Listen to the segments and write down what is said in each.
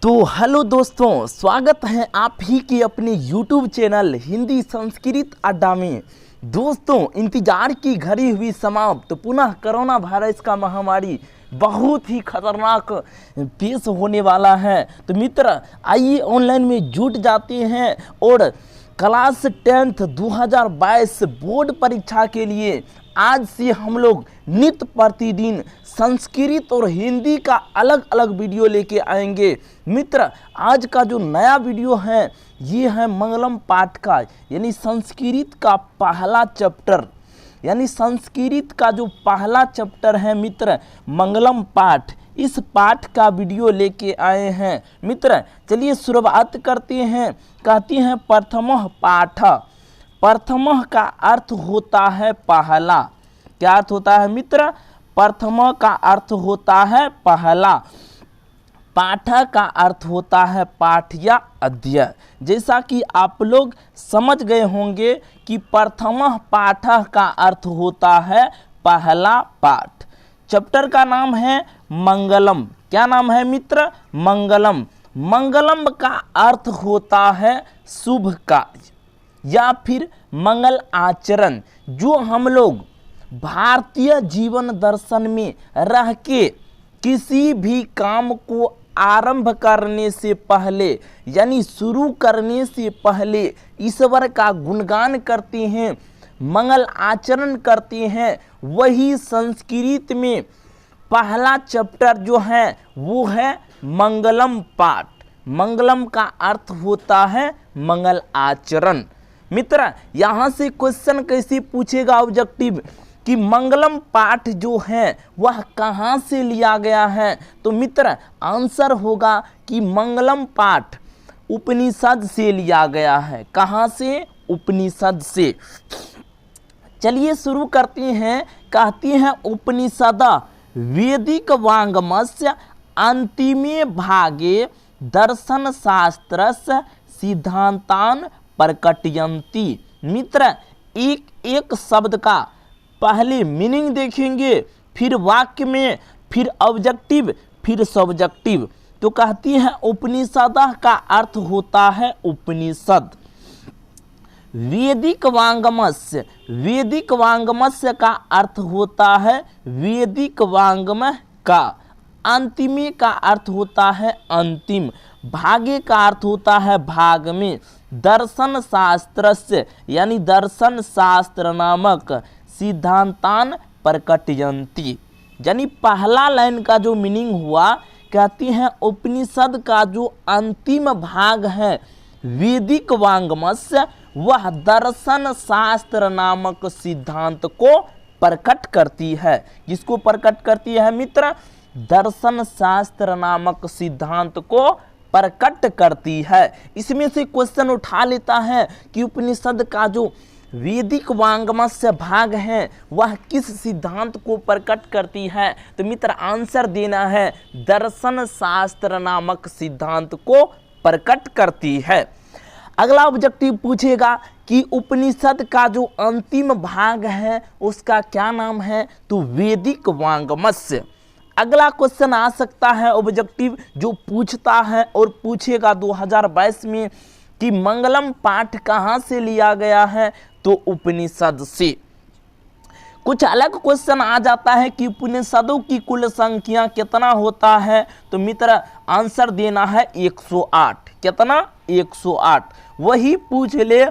तो हेलो दोस्तों, स्वागत है आप ही के अपने YouTube चैनल हिंदी संस्कृत अड्डा में। दोस्तों, इंतजार की घड़ी हुई समाप्त। पुनः कोरोना वायरस का महामारी बहुत ही खतरनाक पेश होने वाला है। तो मित्र, आइए ऑनलाइन में जुट जाते हैं और क्लास 10th 2022 बोर्ड परीक्षा के लिए आज से हम लोग नित्य प्रतिदिन संस्कृत और हिंदी का अलग अलग वीडियो लेके आएंगे। मित्र, आज का जो नया वीडियो है ये है मंगलम पाठ का, यानी संस्कृत का पहला चैप्टर, यानी संस्कृत का जो पहला चैप्टर है मित्र मंगलम पाठ, इस पाठ का वीडियो लेके आए हैं। मित्र, चलिए शुरुआत करते हैं। कहते हैं प्रथमः पाठ। प्रथमः का अर्थ होता है पहला। क्या अर्थ होता है मित्र? प्रथमः का अर्थ होता है पहला। पाठ का अर्थ होता है पाठ या अध्यय। जैसा कि आप लोग समझ गए होंगे कि प्रथमः पाठ का अर्थ होता है पहला पाठ। चैप्टर का नाम है मंगलम। क्या नाम है मित्र? मंगलम। मंगलम का अर्थ होता है शुभ कार्य या फिर मंगल आचरण। जो हम लोग भारतीय जीवन दर्शन में रह के किसी भी काम को आरंभ करने से पहले, यानी शुरू करने से पहले ईश्वर का गुणगान करते हैं, मंगल आचरण करते हैं, वही संस्कृत में पहला चैप्टर जो है वो है मंगलम पाठ। मंगलम का अर्थ होता है मंगल आचरण। मित्र, यहाँ से क्वेश्चन कैसे पूछेगा ऑब्जेक्टिव कि मंगलम पाठ जो है वह कहाँ से लिया गया है? तो मित्र, आंसर होगा कि मंगलम पाठ उपनिषद से लिया गया है। कहाँ से? उपनिषद से। चलिए शुरू करते हैं। कहती हैं उपनिषद वैदिक वाङ्मयस्य अंतिमे भागे दर्शन शास्त्रस्य सिद्धांतान प्रकटयन्ति। मित्र, एक एक शब्द का पहले मीनिंग देखेंगे, फिर वाक्य में, फिर ऑब्जेक्टिव, फिर सब्जेक्टिव। तो कहती है उपनिषद का अर्थ होता है उपनिषद। वैदिक वाङ्मयस्य, वैदिक वाङ्मयस्य का अर्थ होता है वैदिक वाङ्मय का। अंतिमे का अर्थ होता है अंतिम। भागे का अर्थ होता है भाग में। दर्शन शास्त्रस्य, यानी दर्शन शास्त्र नामक सिद्धांतान प्रकटयन्ति, यानी पहला लाइन का जो मीनिंग हुआ, कहती हैं उपनिषद का जो अंतिम भाग है वैदिक वाङ्मयस्य, वह दर्शन शास्त्र नामक सिद्धांत को प्रकट करती है। किसको प्रकट करती है मित्र? दर्शन शास्त्र नामक सिद्धांत को प्रकट करती है। इसमें से क्वेश्चन उठा लेता है कि उपनिषद का जो वैदिक वाङ्मयस्य भाग है वह किस सिद्धांत को प्रकट करती है? तो मित्र, आंसर देना है दर्शन शास्त्र नामक सिद्धांत को प्रकट करती है। अगला ऑब्जेक्टिव पूछेगा कि उपनिषद का जो अंतिम भाग है उसका क्या नाम है? तो वैदिक वाङ्मयस्य। अगला क्वेश्चन आ सकता है ऑब्जेक्टिव जो पूछता है और पूछेगा 2022 में कि मंगलम पाठ कहाँ से लिया गया है? तो उपनिषद से। कुछ अलग क्वेश्चन आ जाता है कि उपनिषदों की कुल संख्या कितना होता है? तो मित्र, आंसर देना है 108। कितना? 108। वही पूछ ले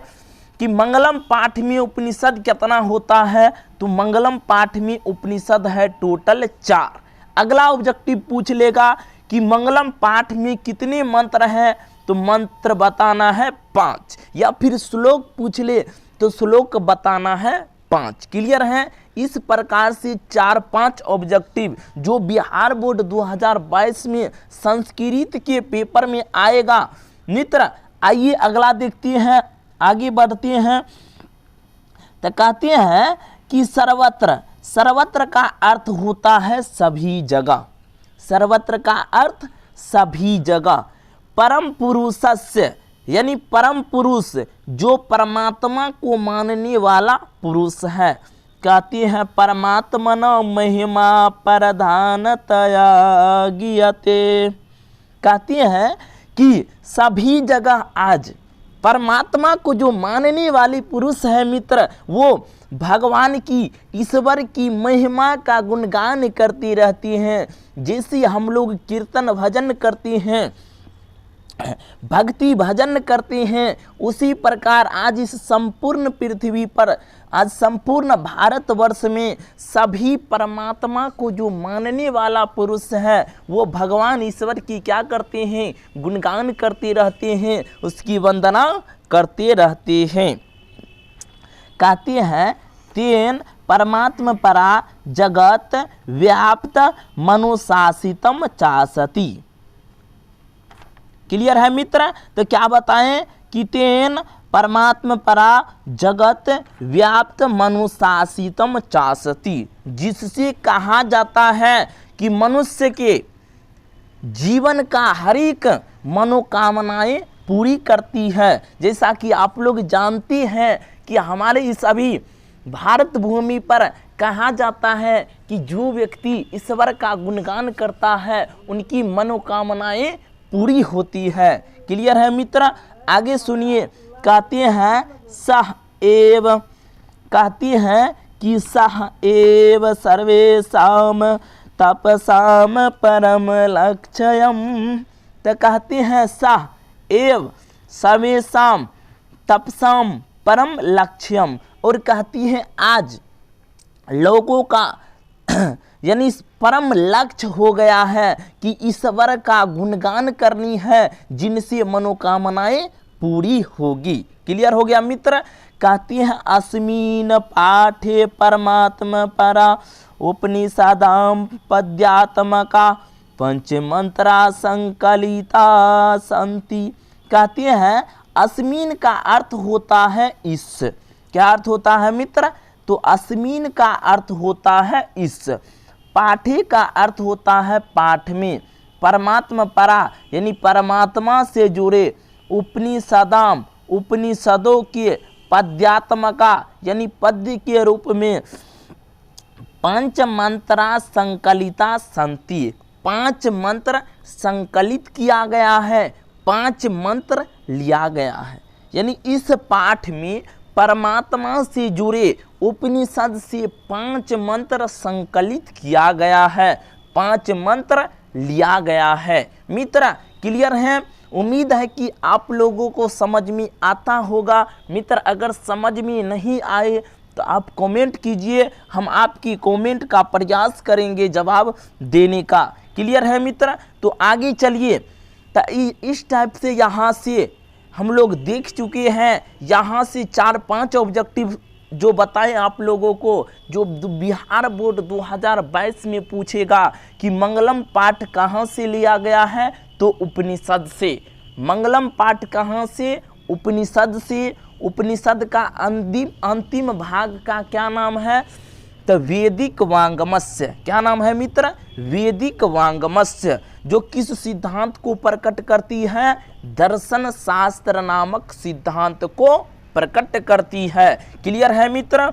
कि मंगलम पाठ में उपनिषद कितना होता है? तो मंगलम पाठ में उपनिषद है टोटल 4। अगला ऑब्जेक्टिव पूछ लेगा कि मंगलम पाठ में कितने मंत्र हैं? तो मंत्र बताना है 5। या फिर श्लोक पूछ ले तो श्लोक बताना है 5। क्लियर है? इस प्रकार से 4-5 ऑब्जेक्टिव जो बिहार बोर्ड 2022 में संस्कृत के पेपर में आएगा। मित्र, आइए अगला देखते हैं, आगे बढ़ते हैं। तो कहते हैं कि सर्वत्र, सर्वत्र का अर्थ होता है सभी जगह। सर्वत्र का अर्थ सभी जगह। परम पुरुषस्य, यानी परम पुरुष जो परमात्मा को मानने वाला पुरुष है। कहते हैं परमात्मन महिमा प्रधानतया गीयते। कहते हैं कि सभी जगह आज परमात्मा को जो मानने वाली पुरुष है मित्र, वो भगवान की, ईश्वर की महिमा का गुणगान करती रहती हैं। जैसे हम लोग कीर्तन भजन करते हैं, भक्ति भजन करते हैं, उसी प्रकार आज इस संपूर्ण पृथ्वी पर, आज संपूर्ण भारतवर्ष में सभी परमात्मा को जो मानने वाला पुरुष है वो भगवान ईश्वर की क्या करते हैं, गुणगान करते रहते हैं, उसकी वंदना करते रहते हैं। कहते हैं तेन परमात्म परा जगत व्याप्त मनुशासितम चासति। क्लियर है मित्र? तो क्या बताएं कि तेन परमात्म परा जगत व्याप्त मनुशासितम चासति, जिससे कहा जाता है कि मनुष्य के जीवन का हर एक मनोकामनाएं पूरी करती है। जैसा कि आप लोग जानते हैं कि हमारे इस अभी भारत भूमि पर कहा जाता है कि जो व्यक्ति ईश्वर का गुणगान करता है उनकी मनोकामनाएं पूरी होती है। क्लियर है मित्र? आगे सुनिए, कहते हैं सह एव, कहते हैं कि सह एव सर्वेषाम तपसाम परम लक्ष्यम। तो कहते हैं सह एव सर्वेषाम तपसाम परम लक्ष्यम, और कहती है आज लोगों का यानी परम लक्ष्य हो गया है कि ईश्वर का गुणगान करनी है, जिनसे मनोकामनाएं पूरी होगी। क्लियर हो गया मित्र? कहती है अस्मिन पाठे परमात्मा परा उपनिषदाम पद्यात्मका पंचमंत्रा संकलिता संति। कहते हैं अस्मिन का अर्थ होता है इस। क्या अर्थ होता है मित्र? तो अस्मिन का अर्थ होता है इस, पाठे का अर्थ होता है पाठ में, परमात्मा परा यानी परमात्मा से जुड़े, उपनिषदाम उपनिषदों के, पद्यात्मका यानी पद्य के रूप में, पंच मंत्रा संकलिता संति, 5 मंत्र संकलित किया गया है, 5 मंत्र लिया गया है। यानी इस पाठ में परमात्मा से जुड़े उपनिषद से 5 मंत्र संकलित किया गया है, 5 मंत्र लिया गया है। मित्र क्लियर है? उम्मीद है कि आप लोगों को समझ में आता होगा। मित्र अगर समझ में नहीं आए तो आप कमेंट कीजिए, हम आपकी कमेंट का प्रयास करेंगे जवाब देने का। क्लियर है मित्र? तो आगे चलिए। तो इस टाइप से यहाँ से हम लोग देख चुके हैं, यहाँ से 4-5 ऑब्जेक्टिव जो बताएं आप लोगों को, जो बिहार बोर्ड 2022 में पूछेगा कि मंगलम पाठ कहाँ से लिया गया है, तो उपनिषद से। मंगलम पाठ कहाँ से? उपनिषद से। उपनिषद का अंतिम भाग का क्या नाम है? तो वैदिक वांगमस्य। क्या नाम है मित्र? वैदिक वांगमस्य, जो किस सिद्धांत को प्रकट करती है? दर्शन शास्त्र नामक सिद्धांत को प्रकट करती है। क्लियर है मित्र?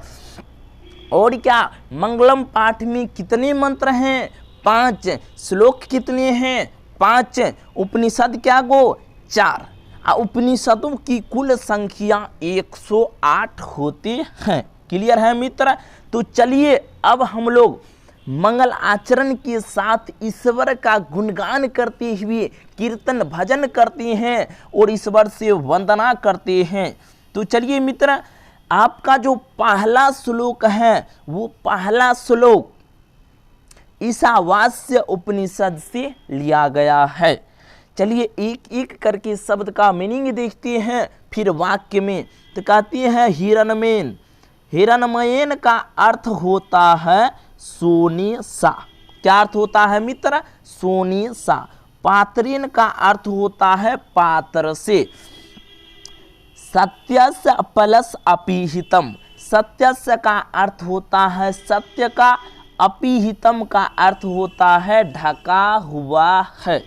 और क्या मंगलम पाठ में कितने मंत्र हैं? 5। श्लोक कितने हैं? 5। उपनिषद क्या गो? 4। उपनिषदों की कुल संख्या 108 होती हैं। क्लियर है मित्र? तो चलिए अब हम लोग मंगल आचरण के साथ ईश्वर का गुणगान करते हुए कीर्तन भजन करते हैं और ईश्वर से वंदना करते हैं। तो चलिए मित्र, आपका जो पहला श्लोक है वो पहला श्लोक ईशावास्य उपनिषद से लिया गया है। चलिए एक एक करके शब्द का मीनिंग देखते हैं, फिर वाक्य में। तो कहती है हिरणमेन। हिरणमयन का अर्थ होता है सोने सा। क्या अर्थ होता है मित्र? सोने सा। पात्रेन का अर्थ होता है पात्र से। सत्यस्य प्लस अपीहितम। सत्यस्य का अर्थ होता है सत्य का, अपीहितम का अर्थ होता है ढका हुआ है,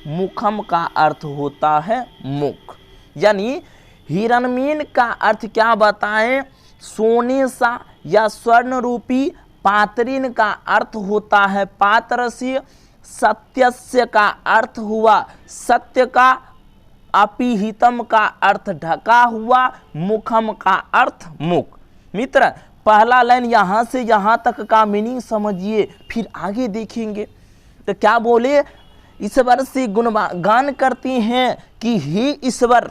मुखम का अर्थ होता है मुख। यानी हिरणमेन का अर्थ क्या बताएं? सोने सा या स्वर्ण रूपी। पात्रीन का अर्थ होता है पात्र से। सत्यस्य का अर्थ हुआ सत्य का, अपिहितम का अर्थ ढका हुआ, मुखम का अर्थ मुख। मित्र पहला लाइन यहाँ से यहाँ तक का मीनिंग समझिए, फिर आगे देखेंगे। तो क्या बोले, ईश्वर से गुणगान करती हैं कि हे ईश्वर,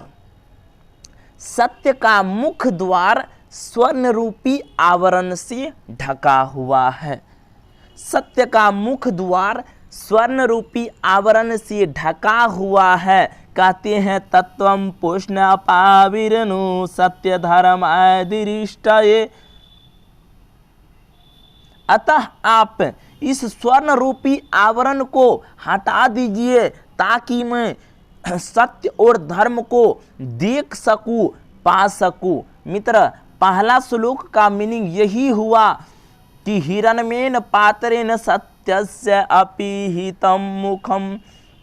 सत्य का मुख द्वार स्वर्ण रूपी आवरण से ढका हुआ है। सत्य का मुख द्वार स्वर्ण रूपी आवरण से ढका हुआ है। कहते हैं तत्वम पुष्ण अपाविरनु सत्य धर्म आदिरिष्टये। अतः आप इस स्वर्ण रूपी आवरण को हटा दीजिए ताकि मैं सत्य और धर्म को देख सकूं, पा सकूं। मित्र पहला श्लोक का मीनिंग यही हुआ कि हिरण्मेन पात्रेण सत्यस्य अपिहितं मुखम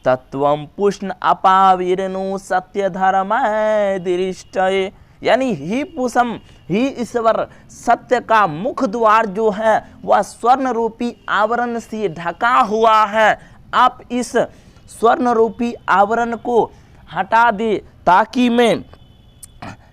तत्वं पुष्ण अपाविरनु सत्य धर्माय दृष्टये। यानी ही पुषम ही ईश्वर, सत्य का मुख द्वार जो है वह स्वर्ण रूपी आवरण से ढका हुआ है। आप इस स्वर्ण रूपी आवरण को हटा दे ताकि मैं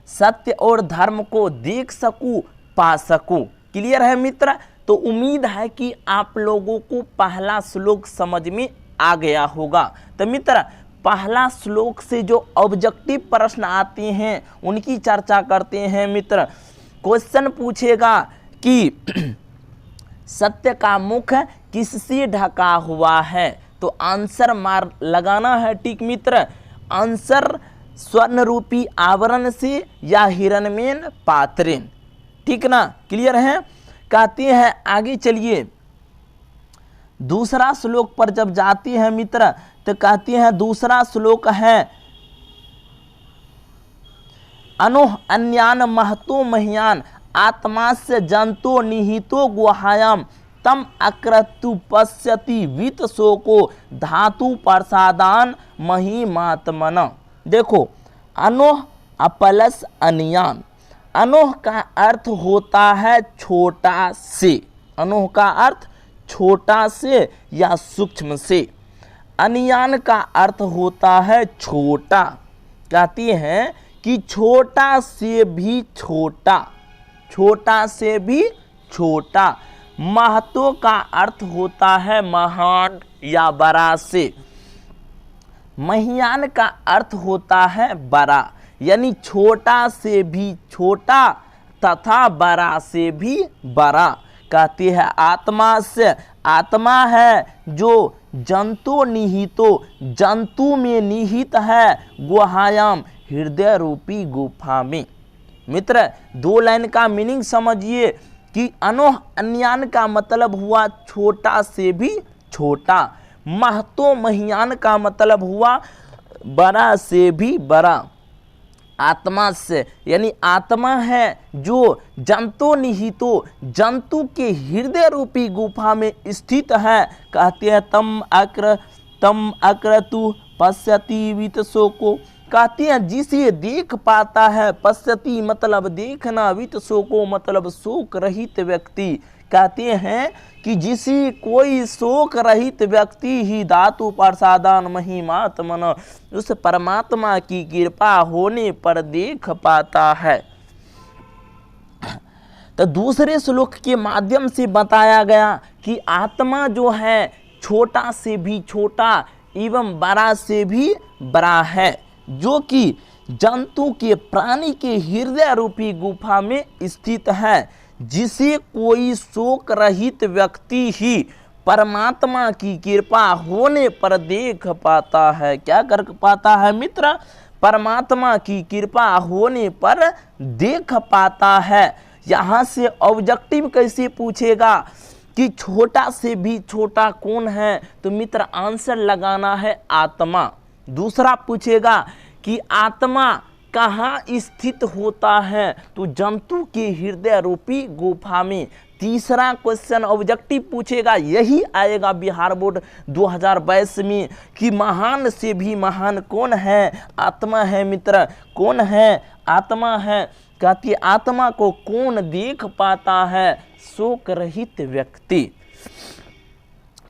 सत्य और धर्म को देख सकूं, पा सकूं। क्लियर है मित्र? तो उम्मीद है कि आप लोगों को पहला श्लोक समझ में आ गया होगा। तो मित्र पहला श्लोक से जो ऑब्जेक्टिव प्रश्न आते हैं उनकी चर्चा करते हैं। मित्र क्वेश्चन पूछेगा कि सत्य का मुख किससे ढका हुआ है, तो आंसर मार लगाना है। ठीक मित्र, आंसर स्वर्ण रूपी आवरण से या हिरण्मेन पात्रेण। ठीक ना, क्लियर है? कहते हैं आगे चलिए, दूसरा श्लोक पर जब जाती है मित्र तो कहते हैं दूसरा श्लोक है अनोह अन्यान महतो मह्यान आत्मास्य जंतो निहितो गुहायाम तम अक्रतु पश्यति वित शोको धातु प्रसादान महिमात्मन। देखो अनोह अपलस अन्यान, अनोह का अर्थ होता है छोटा से, अनोह का अर्थ छोटा से या सूक्ष्म से, अन्यान का अर्थ होता है छोटा। कहती हैं कि छोटा से भी छोटा, छोटा से भी छोटा। महतो का अर्थ होता है महान या बड़ा से, महियान का अर्थ होता है बड़ा, यानी छोटा से भी छोटा तथा बड़ा से भी बड़ा। कहती है आत्मा से, आत्मा है जो जंतु निहितो, जंतु में निहित है, गुहायाम हृदय रूपी गुफा में। मित्र दो लाइन का मीनिंग समझिए कि अनोह अन्यान का मतलब हुआ छोटा से भी छोटा, महतो महियान का मतलब हुआ बड़ा से भी बड़ा। आत्मा से यानी आत्मा है जो जंतु निहितो, जंतु के हृदय रूपी गुफा में स्थित है। कहते हैं तम अक्रतु पश्यति वित शोको। कहते हैं जिसे देख पाता है, पश्यति मतलब देखना, वित शोको मतलब शोक रहित व्यक्ति। कहते हैं कि जिसे कोई शोक रहित व्यक्ति ही धातु प्रसादान महिमात्मन, उस परमात्मा की कृपा होने पर देख पाता है। तो दूसरे श्लोक के माध्यम से बताया गया कि आत्मा जो है छोटा से भी छोटा एवं बड़ा से भी बड़ा है, जो कि जंतु के प्राणी के हृदय रूपी गुफा में स्थित है, जिसे कोई शोक रहित व्यक्ति ही परमात्मा की कृपा होने पर देख पाता है। क्या कर पाता है मित्र? परमात्मा की कृपा होने पर देख पाता है। यहाँ से ऑब्जेक्टिव कैसे पूछेगा कि छोटा से भी छोटा कौन है, तो मित्र आंसर लगाना है आत्मा। दूसरा पूछेगा कि आत्मा कहाँ स्थित होता है, तो जंतु के हृदय रूपी गुफा में। तीसरा क्वेश्चन ऑब्जेक्टिव पूछेगा, यही आएगा बिहार बोर्ड 2022 में कि महान से भी महान कौन है? आत्मा है मित्र। कौन है? आत्मा है। कहती आत्मा को कौन देख पाता है? शोक रहित व्यक्ति।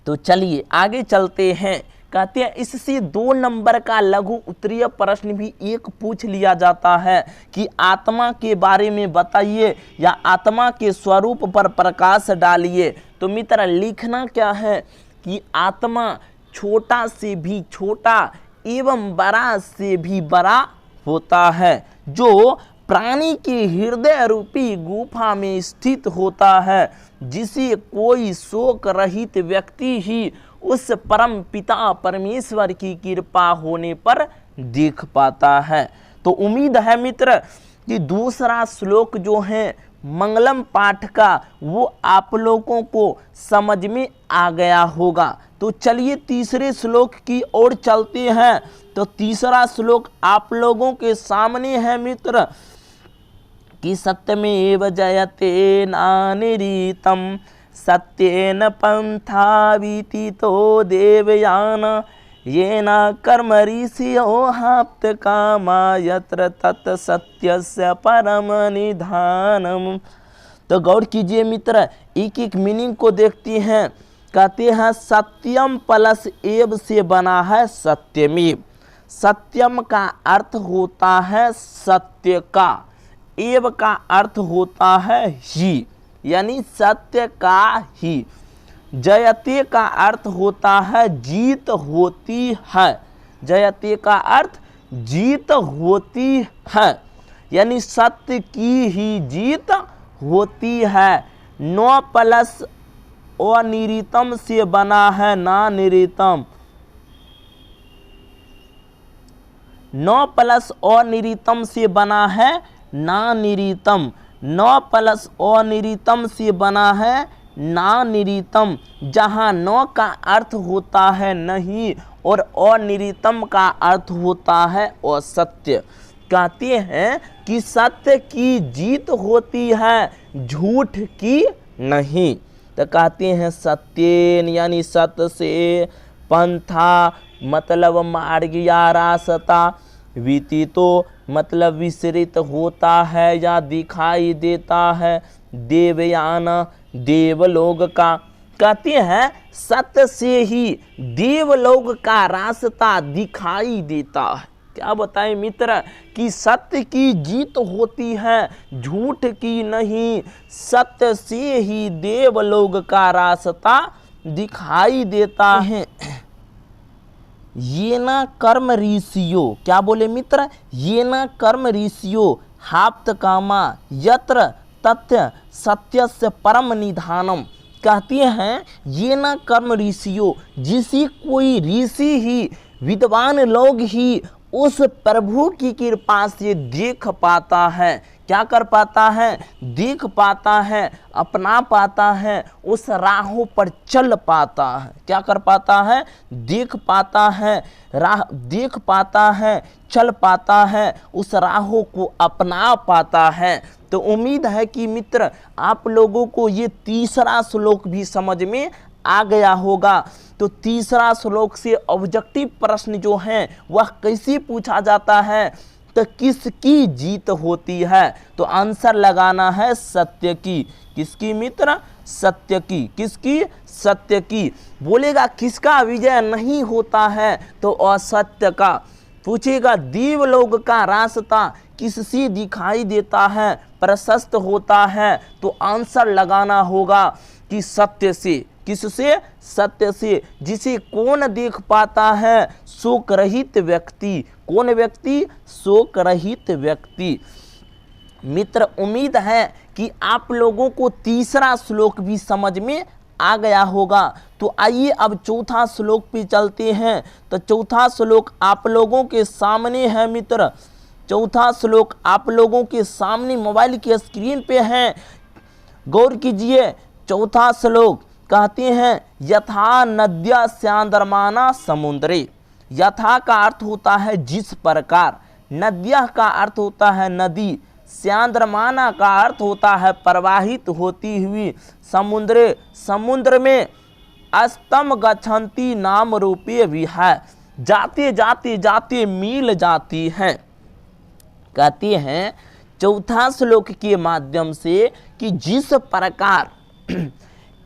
तो चलिए आगे चलते हैं। कहते हैं इससे 2 नंबर का लघु उत्तरीय प्रश्न भी एक पूछ लिया जाता है कि आत्मा के बारे में बताइए या आत्मा के स्वरूप पर प्रकाश डालिए। तो मित्र लिखना क्या है कि आत्मा छोटा से भी छोटा एवं बड़ा से भी बड़ा होता है, जो प्राणी के हृदय रूपी गुफा में स्थित होता है, जिसे कोई शोक रहित व्यक्ति ही उस परम पिता परमेश्वर की कृपा होने पर देख पाता है। तो उम्मीद है मित्र कि दूसरा श्लोक जो है मंगलम पाठ का वो आप लोगों को समझ में आ गया होगा। तो चलिए तीसरे श्लोक की ओर चलते हैं। तो तीसरा श्लोक आप लोगों के सामने है मित्र कि सत्यमेव जयते नानिरीतम सत्येन पंथा वीतितो देवयान येन कर्म ऋषियो हाप्त कामा यत्र तत् सत्यस्य परम निधानम। तो गौर कीजिए मित्र, एक एक मीनिंग को देखते हैं। कहते हैं सत्यम प्लस एव से बना है सत्यमेव। सत्यम का अर्थ होता है सत्य का, एव का अर्थ होता है ही, यानी सत्य का ही। जयते का अर्थ होता है जीत होती है। जयते का अर्थ जीत होती है, यानी सत्य की ही जीत होती है। 9 प्लस अनिरीतम से बना है ना निरीतम। 9 प्लस अनिरीतम से बना है ना निरीतम। 9 प्लस अनिरीतम से बना है ना निरीतम, जहाँ 9 का अर्थ होता है नहीं और अनिरीतम का अर्थ होता है असत्य। कहते हैं कि सत्य की जीत होती है, झूठ की नहीं। तो कहते हैं सत्येन यानी सत्य से, पंथा मतलब मार्ग या रास्ता, विदितो मतलब विसरित होता है या दिखाई देता है, देवयान देवलोक का। कहते हैं सत्य से ही देवलोक का रास्ता दिखाई देता है। क्या बताएं मित्र कि सत्य की जीत होती है, झूठ की नहीं। सत्य से ही देवलोक का रास्ता दिखाई देता है। ये ना कर्म ऋषियो, क्या बोले मित्र, ये ना कर्म ऋषियो हाप्त कामा यत्र तथ्य सत्यस्य परम निधानम। कहते हैं ये ना कर्म ऋषियो, जिसे कोई ऋषि ही विद्वान लोग ही उस प्रभु की कृपा से देख पाता है। क्या कर पाता है? देख पाता है, अपना पाता है, उस राहों पर चल पाता है। क्या कर पाता है? देख पाता है, राह देख पाता है, चल पाता है, उस राहों को अपना पाता है। तो उम्मीद है कि मित्र आप लोगों को ये तीसरा श्लोक भी समझ में आ गया होगा। तो तीसरा श्लोक से ऑब्जेक्टिव प्रश्न जो है वह कैसे पूछा जाता है, तो किसकी जीत होती है? तो आंसर लगाना है सत्य की। किसकी मित्र? सत्य की। किसकी? सत्य की। बोलेगा किसका विजय नहीं होता है, तो असत्य का। पूछेगा देवलोक का रास्ता किससे दिखाई देता है, प्रशस्त होता है, तो आंसर लगाना होगा कि सत्य से। किससे? सत्य से। जिसे कौन देख पाता है? शोक रहित व्यक्ति। कौन व्यक्ति? शोक रहित व्यक्ति। मित्र उम्मीद है कि आप लोगों को तीसरा श्लोक भी समझ में आ गया होगा। तो आइए अब चौथा श्लोक पे चलते हैं। तो चौथा श्लोक आप लोगों के सामने है मित्र। चौथा श्लोक आप लोगों के सामने मोबाइल की स्क्रीन पे है, गौर कीजिए। चौथा श्लोक कहते हैं यथा नद्या स्यांद्रमाना समुद्रे। यथा का अर्थ होता है जिस प्रकार, नद्या का अर्थ होता है नदी, स्यांद्रमाना का अर्थ होता है प्रवाहित होती हुई, समुद्रे समुद्र में, अस्तम गच्छन्ति नाम रूपे विहाय, जाते जाते जाते मिल जाती हैं। कहते हैं चौथा श्लोक के माध्यम से कि जिस प्रकार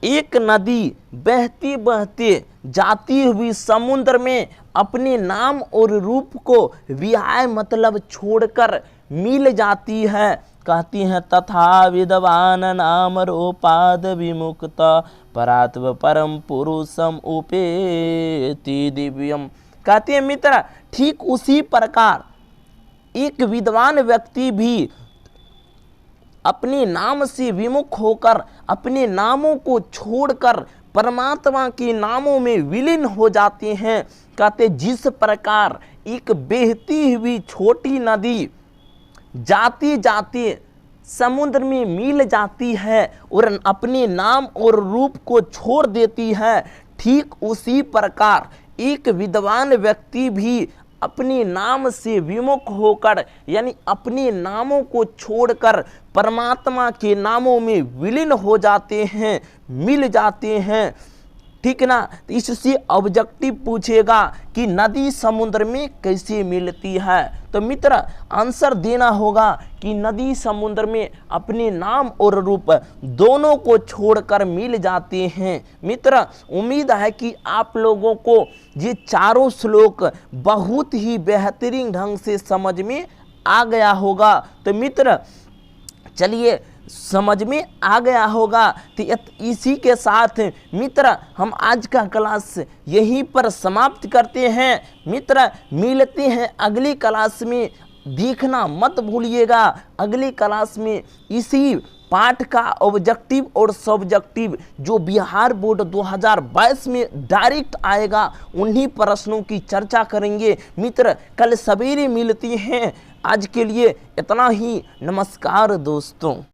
एक नदी बहती बहती जाती हुई समुद्र में अपने नाम और रूप को विहाय मतलब छोड़कर मिल जाती है। कहती हैं तथा विद्वान नाम रूपाद विमुक्त परात्व परम पुरुषम उपेति दिव्यम। कहते हैं मित्र, ठीक उसी प्रकार एक विद्वान व्यक्ति भी अपने नाम से विमुख होकर अपने नामों को छोड़कर परमात्मा के नामों में विलीन हो जाते हैं। कहते जिस प्रकार एक बहती हुई छोटी नदी जाते जाते समुद्र में मिल जाती है और अपने नाम और रूप को छोड़ देती है, ठीक उसी प्रकार एक विद्वान व्यक्ति भी अपने नाम से विमुख होकर यानी अपने नामों को छोड़कर परमात्मा के नामों में विलीन हो जाते हैं, मिल जाते हैं। ठीक ना। तो इससे ऑब्जेक्टिव पूछेगा कि नदी समुद्र में कैसे मिलती है, तो मित्र आंसर देना होगा कि नदी समुद्र में अपने नाम और रूप दोनों को छोड़कर मिल जाते हैं। मित्र उम्मीद है कि आप लोगों को ये चारों श्लोक बहुत ही बेहतरीन ढंग से समझ में आ गया होगा। तो मित्र चलिए समझ में आ गया होगा। तो इसी के साथ मित्र हम आज का क्लास यहीं पर समाप्त करते हैं। मित्र मिलते हैं अगली क्लास में, देखना मत भूलिएगा। अगली क्लास में इसी पाठ का ऑब्जेक्टिव और सब्जेक्टिव जो बिहार बोर्ड 2022 में डायरेक्ट आएगा उन्हीं प्रश्नों की चर्चा करेंगे। मित्र कल सवेरे मिलती हैं। आज के लिए इतना ही। नमस्कार दोस्तों।